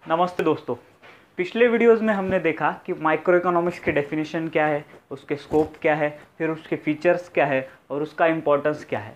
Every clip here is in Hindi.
नमस्ते दोस्तों। पिछले वीडियोस में हमने देखा कि माइक्रो इकोनॉमिक्स की डेफिनेशन क्या है, उसके स्कोप क्या है, फिर उसके फीचर्स क्या है और उसका इम्पोर्टेंस क्या है।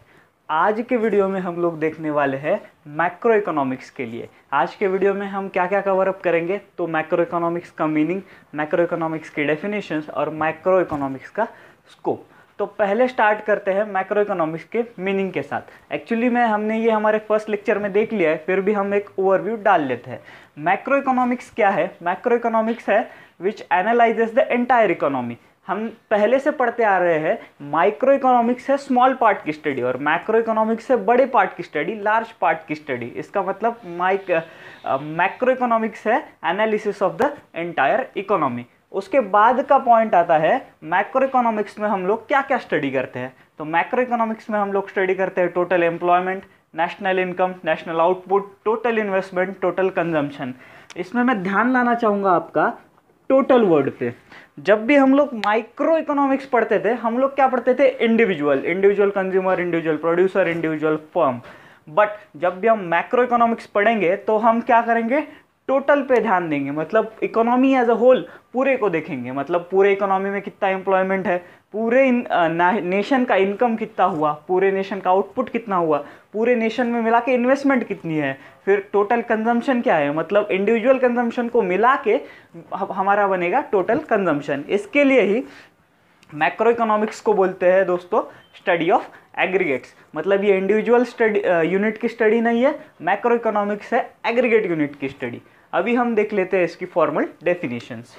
आज के वीडियो में हम लोग देखने वाले हैं मैक्रो इकोनॉमिक्स के लिए। आज के वीडियो में हम क्या क्या कवर अप करेंगे, तो मैक्रो इकोनॉमिक्स का मीनिंग, मैक्रो इकोनॉमिक्स की डेफिनेशंस और मैक्रो इकोनॉमिक्स का स्कोप। तो पहले स्टार्ट करते हैं मैक्रो इकोनॉमिक्स के मीनिंग के साथ। एक्चुअली में हमने ये हमारे फर्स्ट लेक्चर में देख लिया है, फिर भी हम एक ओवरव्यू डाल लेते हैं। मैक्रो इकोनॉमिक्स क्या है? मैक्रो इकोनॉमिक्स है विच एनालाइजेस द एंटायर इकोनॉमी। हम पहले से पढ़ते आ रहे हैं माइक्रो इकोनॉमिक्स है स्मॉल पार्ट की स्टडी और मैक्रो इकोनॉमिक्स है बड़े पार्ट की स्टडी, लार्ज पार्ट की स्टडी। इसका मतलब मैक्रो इकोनॉमिक्स है analysis of the entire economy. उसके बाद का पॉइंट आता है मैक्रो इकोनॉमिक्स में हम लोग क्या क्या स्टडी करते हैं। तो मैक्रो इकोनॉमिक्स में हम लोग स्टडी करते हैं total employment, national income, national output, total investment, total consumption. इसमें मैं ध्यान लाना चाहूँगा आपका टोटल वर्ड पे। जब भी हम लोग माइक्रो इकोनॉमिक्स पढ़ते थे, हम लोग क्या पढ़ते थे? Individual consumer, individual producer, individual firm. But जब भी हम मैक्रो इकोनॉमिक्स पढ़ेंगे तो हम क्या करेंगे? टोटल पे ध्यान देंगे, मतलब इकोनॉमी एज अ होल, पूरे को देखेंगे। मतलब पूरे इकोनॉमी में कितना एम्प्लॉयमेंट है, पूरे नेशन का इनकम कितना हुआ, पूरे नेशन का आउटपुट कितना हुआ, पूरे नेशन में मिला के इन्वेस्टमेंट कितनी है, फिर टोटल कंजम्पशन क्या है, मतलब इंडिविजुअल कंजम्पशन को मिला के हमारा बनेगा टोटल कंजम्पशन। इसके लिए ही मैक्रो इकोनॉमिक्स को बोलते हैं दोस्तों स्टडी ऑफ एग्रीगेट्स। मतलब ये इंडिविजुअल स्टडी यूनिट की स्टडी नहीं है, मैक्रो इकोनॉमिक्स है एग्रीगेट यूनिट की स्टडी। अभी हम देख लेते हैं इसकी फॉर्मल डेफिनेशंस।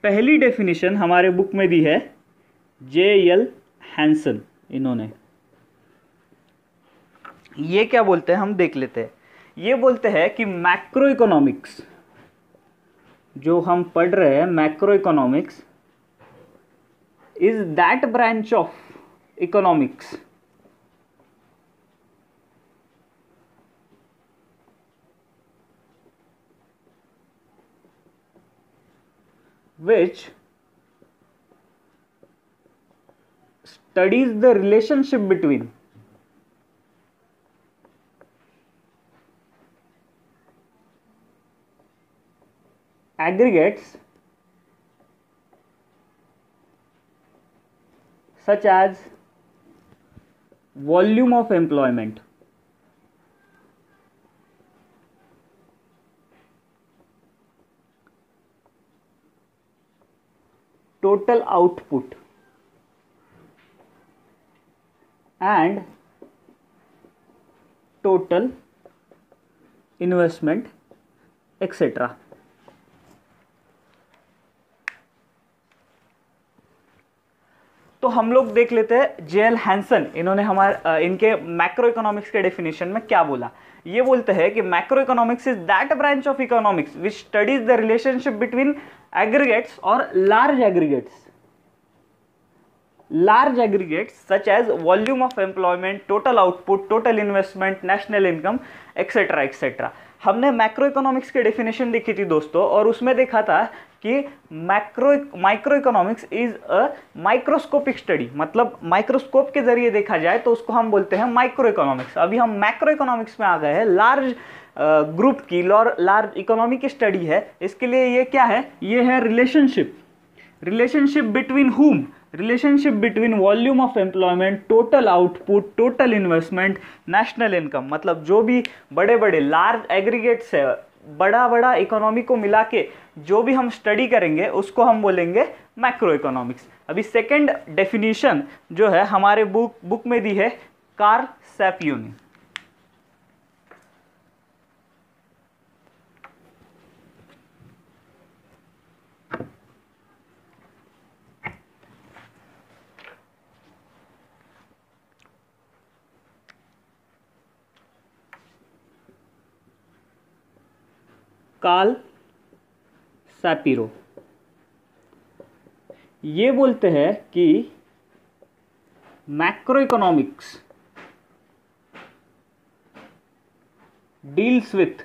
पहली डेफिनेशन हमारे बुक में दी है J.L. हैंसन। इन्होंने ये क्या बोलते हैं हम देख लेते हैं। ये बोलते हैं कि मैक्रो इकोनॉमिक्स जो हम पढ़ रहे हैं, macro economics is that branch of economics which studies the relationship between aggregates such as volume of employment, total output and total investment etc. तो हम लोग देख लेते हैं J.L. हैंसन। इन्होंने इनके मैक्रो इकोनॉमिक्स के डेफिनेशन में क्या बोला। ये बोलते हैं कि macro economics is that branch of economics which studies the relationship between aggregates और large aggregates such as volume of employment, total output, total investment, national income etcetera etcetera. हमने मैक्रो इकोनॉमिक्स की डेफिनेशन देखी थी दोस्तों, और उसमें देखा था कि micro economics is a microscopic study. मतलब माइक्रोस्कोप के जरिए देखा जाए तो उसको हम बोलते हैं माइक्रो इकोनॉमिक्स। अभी हम मैक्रो इकोनॉमिक्स में आ गए हैं, लार्ज ग्रुप की, लार्ज इकोनॉमी की स्टडी है। इसके लिए ये क्या है? ये है रिलेशनशिप बिटवीन हुम, relationship between volume of employment, total output, total investment, national income. मतलब जो भी बड़े बड़े लार्ज एग्रीगेट्स है, बड़ा इकोनॉमी को मिला के जो भी हम स्टडी करेंगे उसको हम बोलेंगे मैक्रो इकोनॉमिक्स। अभी सेकंड डेफिनेशन जो है हमारे बुक में दी है कार्ल सैपियो ने। कार्ल सैपिरो ये बोलते हैं कि macro economics deals with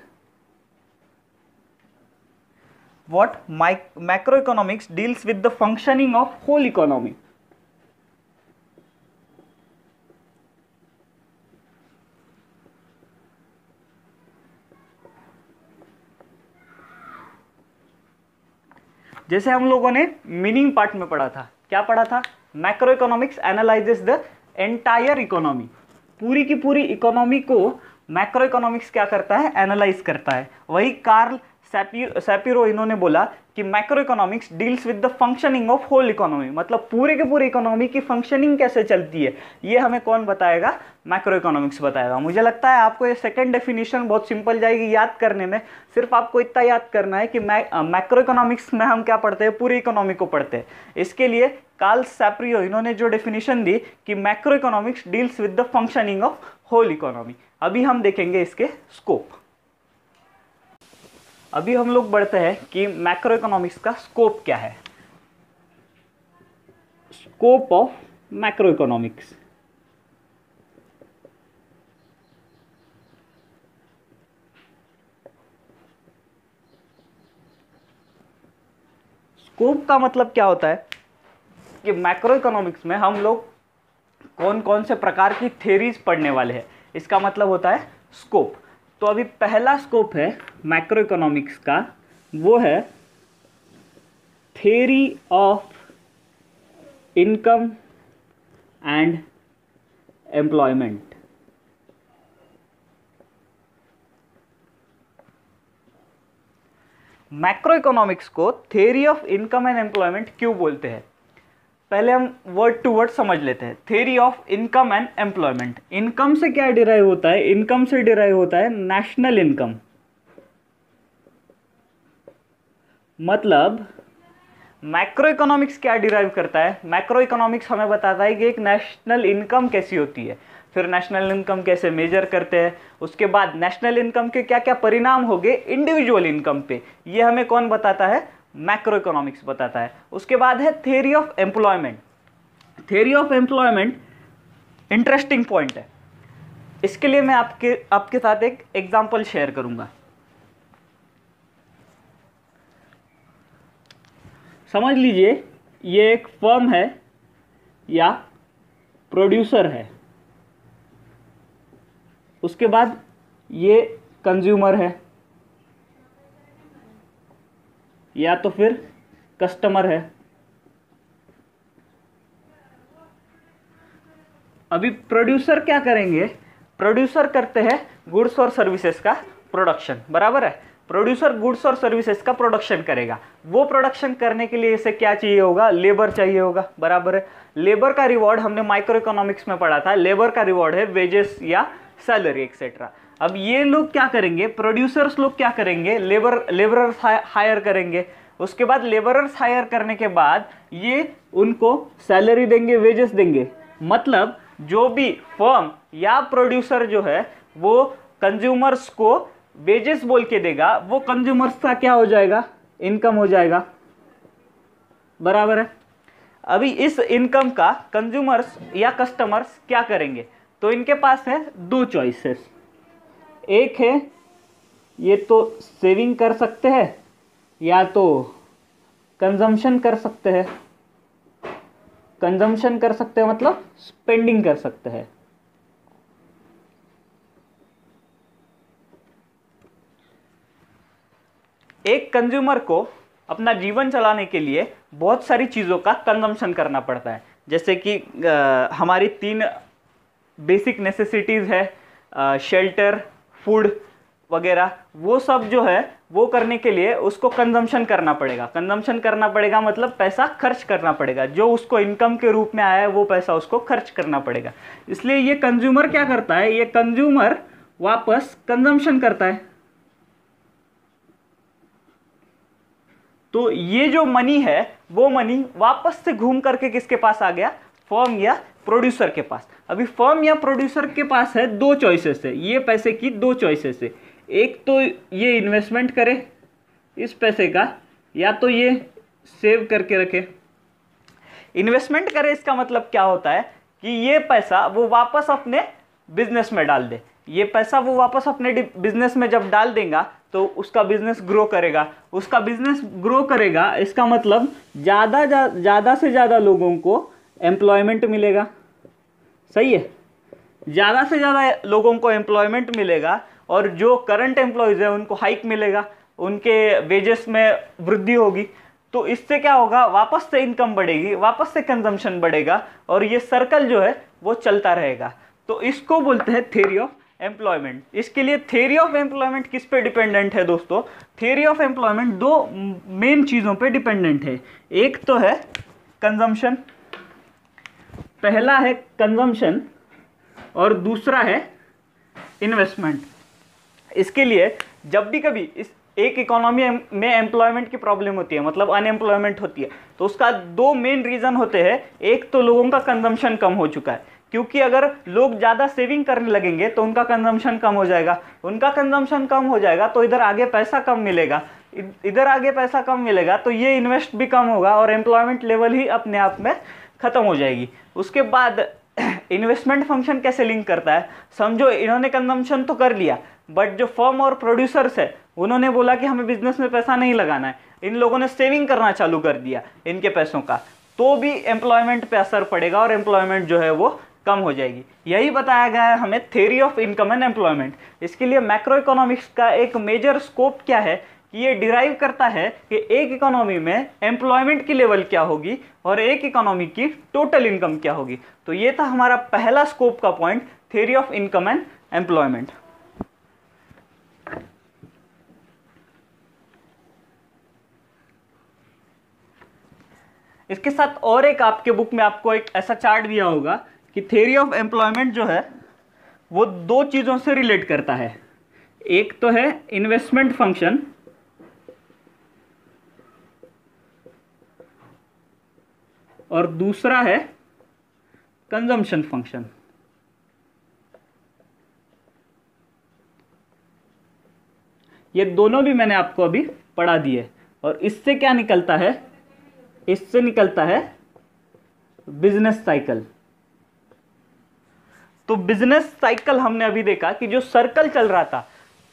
what macroeconomics deals with the functioning of whole economy. जैसे हम लोगों ने मीनिंग पार्ट में पढ़ा था, क्या पढ़ा था? Macro economics analyses the entire economy, पूरी की पूरी इकोनॉमी को मैक्रो इकोनॉमिक्स क्या करता है? एनालाइज करता है। वही कार्ल सैपिरो इन्होंने बोला कि macro economics deals with the functioning of whole economy, मतलब पूरे के पूरे इकोनॉमी की फंक्शनिंग कैसे चलती है, ये हमें कौन बताएगा? मैक्रो इकोनॉमिक्स बताएगा। मुझे लगता है आपको ये सेकंड डेफिनेशन बहुत सिंपल जाएगी याद करने में। सिर्फ आपको इतना याद करना है कि मैक्रो इकोनॉमिक्स में हम क्या पढ़ते हैं? पूरी इकोनॉमी को पढ़ते हैं। इसके लिए कार्ल सैपिरो इन्होंने जो डेफिनेशन दी कि macro economics deals with the functioning of whole economy. अभी हम देखेंगे इसके स्कोप। अभी हम लोग बढ़ते हैं कि मैक्रो इकोनॉमिक्स का स्कोप क्या है। Scope of macro economics. Scope का मतलब क्या होता है कि मैक्रो इकोनॉमिक्स में हम लोग कौन कौन से प्रकार की थ्योरीज पढ़ने वाले हैं, इसका मतलब होता है स्कोप। तो अभी पहला स्कोप है मैक्रो इकोनॉमिक्स का, वो है theory of income and employment. Macro economics को theory of income and employment क्यों बोलते हैं? पहले हम वर्ड टू वर्ड समझ लेते हैं। Theory of income and employment. Income से क्या डिराइव होता है? इनकम से डिराइव होता है नेशनल इनकम। मतलब मैक्रो इकोनॉमिक्स क्या डिराइव करता है? मैक्रो इकोनॉमिक्स हमें बताता है कि एक नेशनल इनकम कैसी होती है, फिर नेशनल इनकम कैसे मेजर करते हैं, उसके बाद नेशनल इनकम के क्या क्या परिणाम हो गए इंडिविजुअल इनकम पे, ये हमें कौन बताता है? मैक्रो इकोनॉमिक्स बताता है। उसके बाद है theory of employment. Theory of employment interesting point है। इसके लिए मैं आपके साथ एक एग्जांपल शेयर करूंगा। समझ लीजिए ये एक फर्म है या प्रोड्यूसर है, उसके बाद ये कंज्यूमर है या तो फिर कस्टमर है। अभी प्रोड्यूसर क्या करेंगे? प्रोड्यूसर करते हैं गुड्स और सर्विसेज का प्रोडक्शन, बराबर है। प्रोड्यूसर गुड्स और सर्विसेज का प्रोडक्शन करेगा। वो प्रोडक्शन करने के लिए इसे क्या चाहिए होगा? लेबर चाहिए होगा, बराबर है। लेबर का रिवॉर्ड हमने माइक्रो इकोनॉमिक्स में पढ़ा था, लेबर का रिवॉर्ड है वेजेस या सैलरी एक्सेट्रा। अब ये लोग क्या करेंगे? प्रोड्यूसर्स लोग क्या करेंगे? लेबरर्स हायर करेंगे। उसके बाद लेबरर्स हायर करने के बाद ये उनको सैलरी देंगे, वेजेस देंगे। मतलब जो भी फर्म या प्रोड्यूसर जो है वो कंज्यूमर्स को वेजेस बोल के देगा, वो कंज्यूमर्स का क्या हो जाएगा? इनकम हो जाएगा, बराबर है। अभी इस इनकम का कंज्यूमर्स या कस्टमर्स क्या करेंगे? तो इनके पास है दो चॉइसेस। एक है ये तो सेविंग कर सकते हैं या तो कंजम्पशन कर सकते हैं। कंजम्पशन कर सकते हैं मतलब स्पेंडिंग कर सकते हैं। एक कंज्यूमर को अपना जीवन चलाने के लिए बहुत सारी चीज़ों का कंजम्पशन करना पड़ता है। जैसे कि हमारी 3 बेसिक नेसेसिटीज़ है, शेल्टर, फूड वगैरह, वो सब जो है वो करने के लिए उसको कंजम्पशन करना पड़ेगा। कंजम्पशन करना पड़ेगा मतलब पैसा खर्च करना पड़ेगा। जो उसको इनकम के रूप में आया है वो पैसा उसको खर्च करना पड़ेगा। इसलिए ये कंज्यूमर क्या करता है? ये कंज्यूमर वापस कंजम्पशन करता है। तो ये जो मनी है वो मनी वापस से घूम करके किसके पास आ गया? फर्म या प्रोड्यूसर के पास। अभी फर्म या प्रोड्यूसर के पास है दो चॉइसेस है, ये पैसे की दो चॉइसेस है। एक तो ये इन्वेस्टमेंट करे इस पैसे का, या तो ये सेव करके रखे। इन्वेस्टमेंट करे इसका मतलब क्या होता है कि ये पैसा वो वापस अपने बिजनेस में डाल दे। ये पैसा वो वापस अपने बिजनेस में जब डाल देगा तो उसका बिजनेस ग्रो करेगा। उसका बिजनेस ग्रो करेगा, इसका मतलब ज़्यादा से ज़्यादा लोगों को एम्प्लॉयमेंट मिलेगा। सही है, ज़्यादा से ज़्यादा लोगों को एम्प्लॉयमेंट मिलेगा और जो करंट एम्प्लॉयज़ है उनको हाइक मिलेगा, उनके वेजेस में वृद्धि होगी। तो इससे क्या होगा, वापस से इनकम बढ़ेगी, वापस से कंजम्पशन बढ़ेगा और ये सर्कल जो है वो चलता रहेगा। तो इसको बोलते हैं थ्योरी ऑफ एम्प्लॉयमेंट। इसके लिए थ्योरी ऑफ एम्प्लॉयमेंट किस पे डिपेंडेंट है दोस्तों? थ्योरी ऑफ एम्प्लॉयमेंट दो मेन चीज़ों पे डिपेंडेंट है। एक तो है कंजम्पशन, पहला है कंजम्पशन और दूसरा है इन्वेस्टमेंट। इसके लिए जब भी कभी इस एक इकोनॉमी में एम्प्लॉयमेंट की प्रॉब्लम होती है, मतलब अनएम्प्लॉयमेंट होती है, तो उसका दो मेन रीज़न होते हैं। एक तो लोगों का कंजम्पशन कम हो चुका है, क्योंकि अगर लोग ज़्यादा सेविंग करने लगेंगे तो उनका कंजम्पशन कम हो जाएगा, उनका कंजम्पशन कम हो जाएगा तो इधर आगे पैसा कम मिलेगा, इधर आगे पैसा कम मिलेगा तो ये इन्वेस्ट भी कम होगा और एम्प्लॉयमेंट लेवल ही अपने आप में ख़त्म हो जाएगी। उसके बाद इन्वेस्टमेंट फंक्शन कैसे लिंक करता है? समझो इन्होंने कंजम्पशन तो कर लिया, बट जो फर्म और प्रोड्यूसर्स है उन्होंने बोला कि हमें बिजनेस में पैसा नहीं लगाना है, इन लोगों ने सेविंग करना चालू कर दिया इनके पैसों का, तो भी एम्प्लॉयमेंट पे असर पड़ेगा और एम्प्लॉयमेंट जो है वो कम हो जाएगी। यही बताया गया है हमें theory of income and employment. इसके लिए मैक्रो इकोनॉमिक्स का एक मेजर स्कोप क्या है कि ये डिराइव करता है कि एक इकोनॉमी में एम्प्लॉयमेंट की लेवल क्या होगी और एक इकोनॉमी की टोटल इनकम क्या होगी। तो ये था हमारा पहला स्कोप का point, theory of income and employment. इसके साथ और एक आपके बुक में आपको एक ऐसा चार्ट दिया होगा कि थ्योरी ऑफ एम्प्लॉयमेंट जो है वो दो चीज़ों से रिलेट करता है। एक तो है इन्वेस्टमेंट फंक्शन और दूसरा है कंजम्पशन फंक्शन। ये दोनों भी मैंने आपको अभी पढ़ा दिए और इससे क्या निकलता है? इससे निकलता है बिजनेस साइकिल। तो बिजनेस साइकिल हमने अभी देखा कि जो सर्कल चल रहा था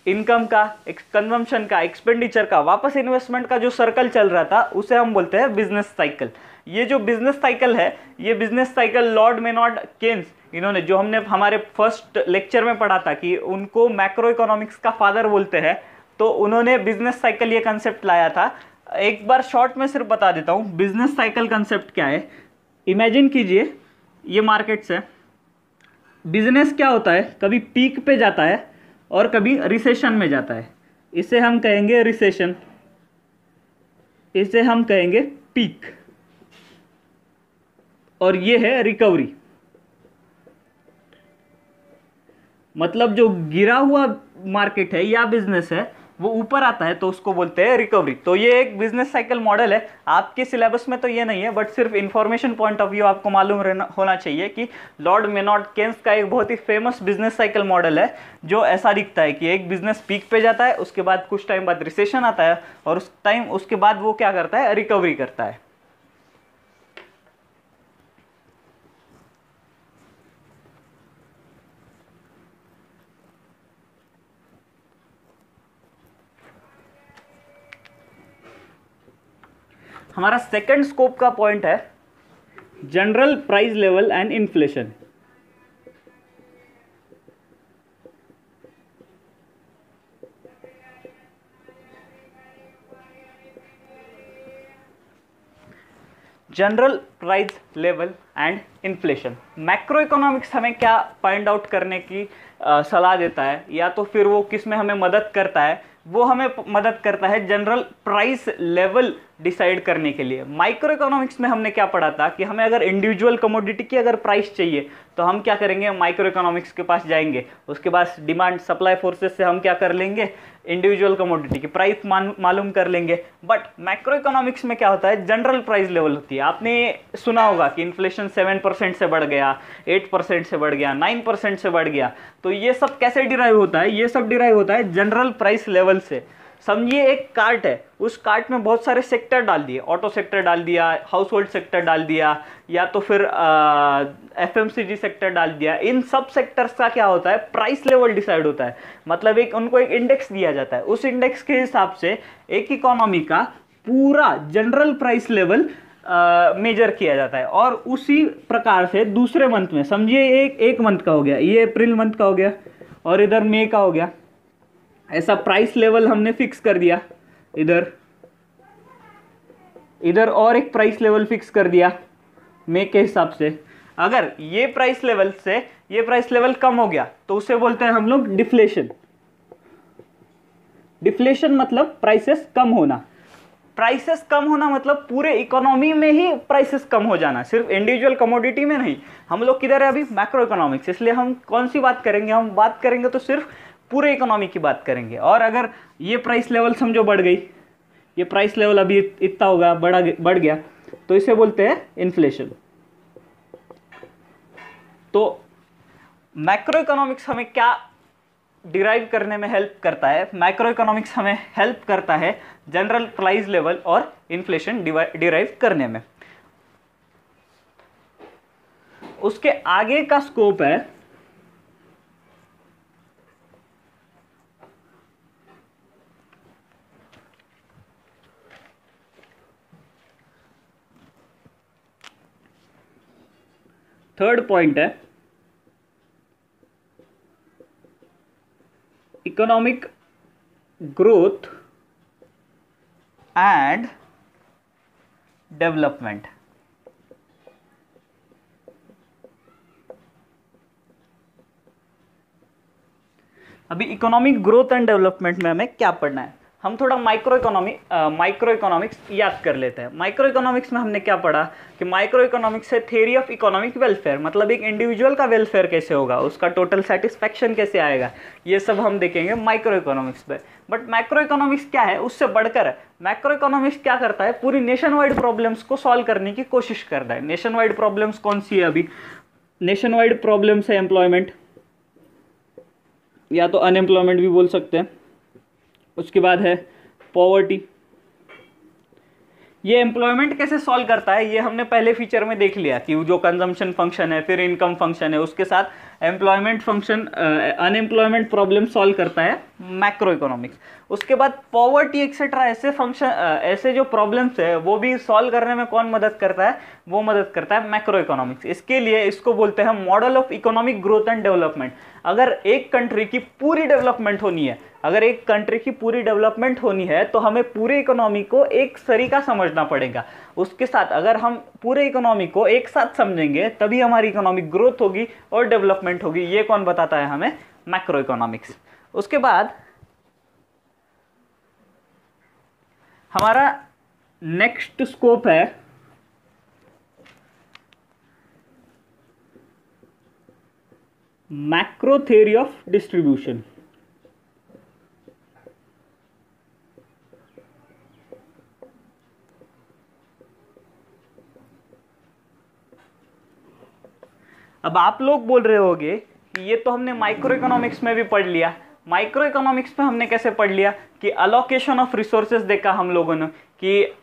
इनकम का, कंजम्पशन का, एक्सपेंडिचर का, वापस इन्वेस्टमेंट का जो सर्कल चल रहा था उसे हम बोलते हैं बिजनेस साइकिल। ये जो बिजनेस साइकिल है, ये बिजनेस साइकिल लॉर्ड मेनॉर्ड केन्स, इन्होंने जो हमने हमारे फर्स्ट लेक्चर में पढ़ा था कि उनको मैक्रो इकोनॉमिक्स का फादर बोलते हैं, तो उन्होंने बिजनेस साइकिल ये कंसेप्ट लाया था। एक बार शॉर्ट में सिर्फ बता देता हूँ बिजनेस साइकिल कंसेप्ट क्या है। इमेजिन कीजिए ये मार्केट्स है, बिजनेस क्या होता है, कभी पीक पे जाता है और कभी रिसेशन में जाता है, इसे हम कहेंगे रिसेशन, इसे हम कहेंगे पीक, और ये है रिकवरी। मतलब जो गिरा हुआ मार्केट है या बिजनेस है वो ऊपर आता है तो उसको बोलते हैं रिकवरी। तो ये एक बिजनेस साइकिल मॉडल है। आपके सिलेबस में तो ये नहीं है, बट सिर्फ इंफॉर्मेशन पॉइंट ऑफ व्यू आपको मालूम होना चाहिए कि लॉर्ड मेनॉर्ड केन्स का एक बहुत ही फेमस बिजनेस साइकिल मॉडल है जो ऐसा दिखता है कि एक बिजनेस पीक पे जाता है, उसके बाद कुछ टाइम बाद रिसेशन आता है और उसके बाद वो क्या करता है, रिकवरी करता है। हमारा सेकंड स्कोप का पॉइंट है general price level and inflation. General price level and inflation, macro economics हमें क्या फाइंड आउट करने की सलाह देता है, या तो फिर वो किस में हमें मदद करता है? वो हमें मदद करता है जनरल प्राइस लेवल डिसाइड करने के लिए। माइक्रो इकोनॉमिक्स में हमने क्या पढ़ा था कि हमें अगर इंडिविजुअल कमोडिटी की अगर प्राइस चाहिए तो हम क्या करेंगे, माइक्रो इकोनॉमिक्स के पास जाएंगे, उसके बाद डिमांड सप्लाई फोर्सेस से हम क्या कर लेंगे, इंडिविजुअल कमोडिटी की प्राइस मालूम कर लेंगे। बट मैक्रो इकोनॉमिक्स में क्या होता है, जनरल प्राइस लेवल होती है। आपने सुना होगा कि इन्फ्लेशन 7% से बढ़ गया, 8% से बढ़ गया, 9% से बढ़ गया। तो ये सब कैसे डिराइव होता है? ये सब डिराइव होता है जनरल प्राइस लेवल से। समझिए एक कार्ट है, उस कार्ट में बहुत सारे सेक्टर डाल दिए, ऑटो सेक्टर डाल दिया, हाउस होल्ड सेक्टर डाल दिया, या तो फिर एफएमसीजी सेक्टर डाल दिया। इन सब सेक्टर्स का क्या होता है, प्राइस लेवल डिसाइड होता है। मतलब एक उनको एक इंडेक्स दिया जाता है, उस इंडेक्स के हिसाब से एक इकोनॉमी का पूरा जनरल प्राइस लेवल मेजर किया जाता है। और उसी प्रकार से दूसरे मंथ में, समझिए एक मंथ का हो गया, ये अप्रैल मंथ का हो गया और इधर मई का हो गया, ऐसा प्राइस लेवल हमने फिक्स कर दिया। इधर और एक प्राइस लेवल फिक्स कर दिया मई के हिसाब से। अगर ये प्राइस लेवल से ये प्राइस लेवल कम हो गया तो उसे बोलते हैं हम लोग डिफ्लेशन। डिफ्लेशन मतलब प्राइसेस कम होना। प्राइसेस कम होना मतलब पूरे इकोनॉमी में ही प्राइसेस कम हो जाना, सिर्फ इंडिविजुअल कमोडिटी में नहीं। हम लोग किधर है अभी, मैक्रो इकोनॉमिक्स, इसलिए हम कौन सी बात करेंगे, हम बात करेंगे तो सिर्फ पूरे इकोनॉमी की बात करेंगे। और अगर ये प्राइस लेवल समझो बढ़ गई, ये प्राइस लेवल अभी इतना होगा, बढ़ गया, तो इसे बोलते हैं इन्फ्लेशन। तो मैक्रो इकोनॉमिक्स हमें क्या डिराइव करने में हेल्प करता है, मैक्रो इकोनॉमिक्स हमें हेल्प करता है जनरल प्राइस लेवल और इन्फ्लेशन डिराइव करने में। उसके आगे का स्कोप है थर्ड पॉइंट है इकोनॉमिक ग्रोथ एंड डेवलपमेंट। अभी इकोनॉमिक ग्रोथ एंड डेवलपमेंट में हमें क्या पढ़ना है, हम थोड़ा माइक्रो इकोनॉमिक्स याद कर लेते हैं। माइक्रो इकोनॉमिक्स में हमने क्या पढ़ा कि माइक्रो इकोनॉमिक्स है थियरी ऑफ इकोनॉमिक वेलफेयर, मतलब एक इंडिविजुअल का वेलफेयर कैसे होगा, उसका टोटल सेटिस्फैक्शन कैसे आएगा, ये सब हम देखेंगे माइक्रो इकोनॉमिक्स पे। बट मैक्रो इकोनॉमिक्स क्या है, उससे बढ़कर मैक्रो इकोनॉमिक्स क्या करता है, पूरी नेशन वाइड प्रॉब्लम्स को सॉल्व करने की कोशिश करता है। नेशन वाइड प्रॉब्लम्स कौन सी है, अभी नेशन वाइड प्रॉब्लम्स है एम्प्लॉयमेंट, या तो अनएम्प्लॉयमेंट भी बोल सकते हैं। उसके बाद है पॉवर्टी। ये एम्प्लॉयमेंट कैसे सॉल्व करता है, ये हमने पहले फीचर में देख लिया कि जो कंजम्पशन फंक्शन है, फिर इनकम फंक्शन है, उसके साथ employment function unemployment problem solve करता है मैक्रो इकोनॉमिक्स। उसके बाद पॉवर्टी एक्सेट्रा ऐसे फंक्शन ऐसे जो प्रॉब्लम्स है वो भी सॉल्व करने में कौन मदद करता है, वो मदद करता है मैक्रो इकोनॉमिक्स। इसके लिए इसको बोलते हैं model of economic growth and development. अगर एक कंट्री की पूरी डेवलपमेंट होनी है, अगर एक कंट्री की पूरी डेवलपमेंट होनी है तो हमें पूरे इकोनॉमी को एक तरीका समझना पड़ेगा। उसके साथ अगर हम पूरे इकोनॉमी को एक साथ समझेंगे तभी हमारी इकोनॉमिक ग्रोथ होगी और डेवलपमेंट होगी। ये कौन बताता है हमें, मैक्रो इकोनॉमिक्स। उसके बाद हमारा नेक्स्ट स्कोप है मैक्रो थ्योरी ऑफ डिस्ट्रीब्यूशन। अब आप लोग बोल रहे होंगे कि ये तो हमने माइक्रो इकोनॉमिक्स में भी पढ़ लिया। माइक्रो इकोनॉमिक्स में हमने कैसे पढ़ लिया कि अलोकेशन ऑफ रिसोर्सेज देखा हम लोगों ने कि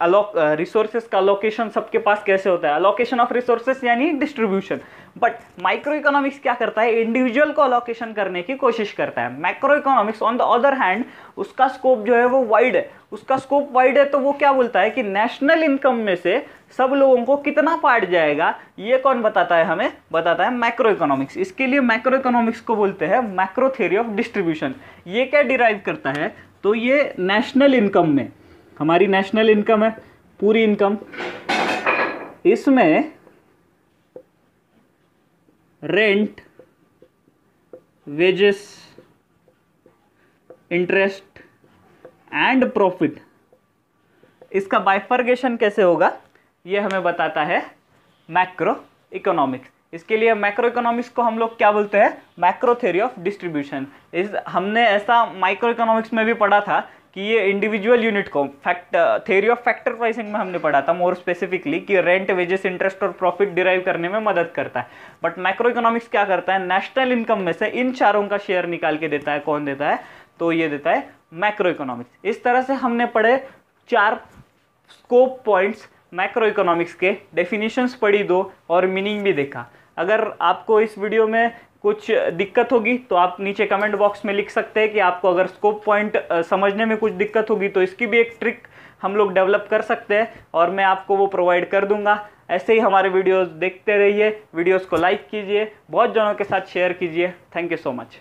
रिसोर्सेज का अलोकेशन सबके पास कैसे होता है, अलोकेशन ऑफ रिसोर्सेज यानी डिस्ट्रीब्यूशन। बट माइक्रो इकोनॉमिक्स क्या करता है, इंडिविजुअल को अलोकेशन करने की कोशिश करता है। Macro economics on the other hand उसका स्कोप जो है वो वाइड है, उसका स्कोप वाइड है, तो वो क्या बोलता है कि नेशनल इनकम में से सब लोगों को कितना पार्ट जाएगा, ये कौन बताता है, हमें बताता है मैक्रो इकोनॉमिक्स। इसके लिए मैक्रो इकोनॉमिक्स को बोलते हैं मैक्रो थ्योरी ऑफ डिस्ट्रीब्यूशन। ये क्या डिराइव करता है, तो ये नेशनल इनकम में, हमारी नेशनल इनकम है पूरी इनकम, इसमें rent, wages, interest and profit, इसका बाइफर्गेशन कैसे होगा ये हमें बताता है मैक्रो इकोनॉमिक्स। इसके लिए मैक्रो इकोनॉमिक्स को हम लोग क्या बोलते हैं, मैक्रो थ्योरी ऑफ डिस्ट्रीब्यूशन। हमने ऐसा माइक्रो इकोनॉमिक्स में भी पढ़ा था कि ये इंडिविजुअल यूनिट को थ्योरी ऑफ फैक्टर प्राइसिंग में हमने पढ़ा था मोर स्पेसिफिकली कि रेंट, वेजेस, इंटरेस्ट और प्रॉफिट डिराइव करने में मदद करता है। बट मैक्रो इकोनॉमिक्स क्या करता है, नेशनल इनकम में से इन चारों का शेयर निकाल के देता है। कौन देता है, तो ये देता है मैक्रो इकोनॉमिक्स। इस तरह से हमने पढ़े 4 स्कोप पॉइंट्स मैक्रो इकोनॉमिक्स के, डेफिनेशंस पढ़ी 2 और मीनिंग भी देखा। अगर आपको इस वीडियो में कुछ दिक्कत होगी तो आप नीचे कमेंट बॉक्स में लिख सकते हैं कि आपको अगर स्कोप पॉइंट समझने में कुछ दिक्कत होगी तो इसकी भी एक ट्रिक हम लोग डेवलप कर सकते हैं और मैं आपको वो प्रोवाइड कर दूंगा। ऐसे ही हमारे वीडियोस देखते रहिए, वीडियोस को लाइक कीजिए, बहुत जनों के साथ शेयर कीजिए। Thank you so much.